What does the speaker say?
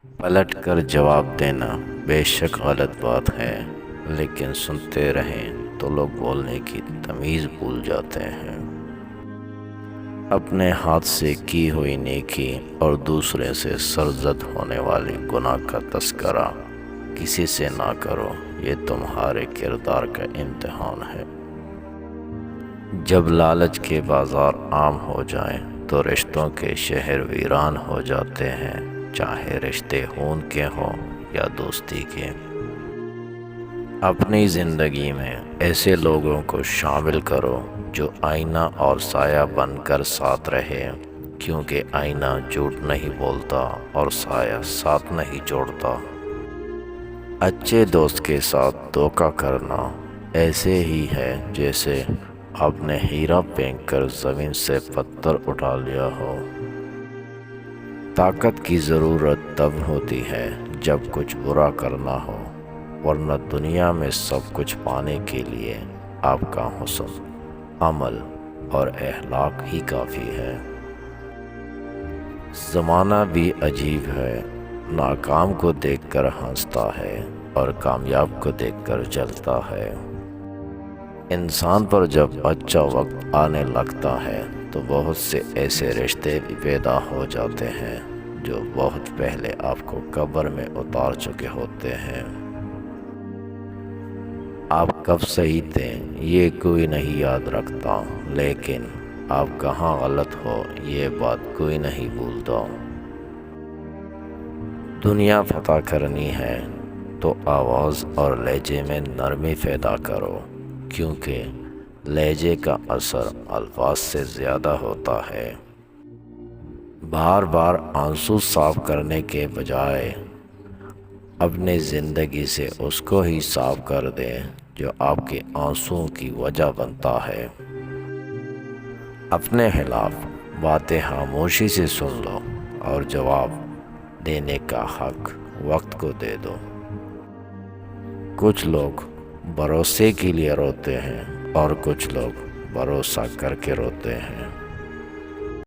پلٹ کر جواب دینا بے شک غلط بات ہے، لیکن سنتے رہیں تو لوگ بولنے کی تمیز بھول جاتے ہیں۔ اپنے ہاتھ سے کی ہوئی نیکی اور دوسرے سے سرزد ہونے والی گناہ کا تذکرہ کسی سے نہ کرو، یہ تمہارے کردار کا امتحان ہے۔ جب لالچ کے بازار عام ہو جائیں تو رشتوں کے شہر ویران ہو جاتے ہیں، چاہے رشتے خون کے ہوں یا دوستی کے۔ اپنی زندگی میں ایسے لوگوں کو شامل کرو جو آئینہ اور سایہ بن کر ساتھ رہے، کیونکہ آئینہ جھوٹ نہیں بولتا اور سایہ ساتھ نہیں جوڑتا۔ اچھے دوست کے ساتھ دھوکہ کرنا ایسے ہی ہے جیسے آپ نے ہیرا پھینک کر زمین سے پتھر اٹھا لیا ہو۔ طاقت کی ضرورت تب ہوتی ہے جب کچھ برا کرنا ہو، ورنہ دنیا میں سب کچھ پانے کے لیے آپ کا حسن، عمل اور اخلاق ہی کافی ہے۔ زمانہ بھی عجیب ہے، ناکام کو دیکھ کر ہنستا ہے اور کامیاب کو دیکھ کر جلتا ہے۔ انسان پر جب اچھا وقت آنے لگتا ہے تو بہت سے ایسے رشتے بھی پیدا ہو جاتے ہیں جو بہت پہلے آپ کو قبر میں اتار چکے ہوتے ہیں۔ آپ کب صحیح تھے یہ کوئی نہیں یاد رکھتا، لیکن آپ کہاں غلط ہو یہ بات کوئی نہیں بھولتا۔ دنیا فتح کرنی ہے تو آواز اور لہجے میں نرمی پیدا کرو، کیونکہ لہجے کا اثر الفاظ سے زیادہ ہوتا ہے۔ بار بار آنسو صاف کرنے کے بجائے اپنی زندگی سے اس کو ہی صاف کر دیں جو آپ کے آنسوؤں کی وجہ بنتا ہے۔ اپنے خلاف باتیں خاموشی سے سن لو اور جواب دینے کا حق وقت کو دے دو۔ کچھ لوگ بھروسے کے لیے روتے ہیں اور کچھ لوگ بھروسہ کر کے روتے ہیں۔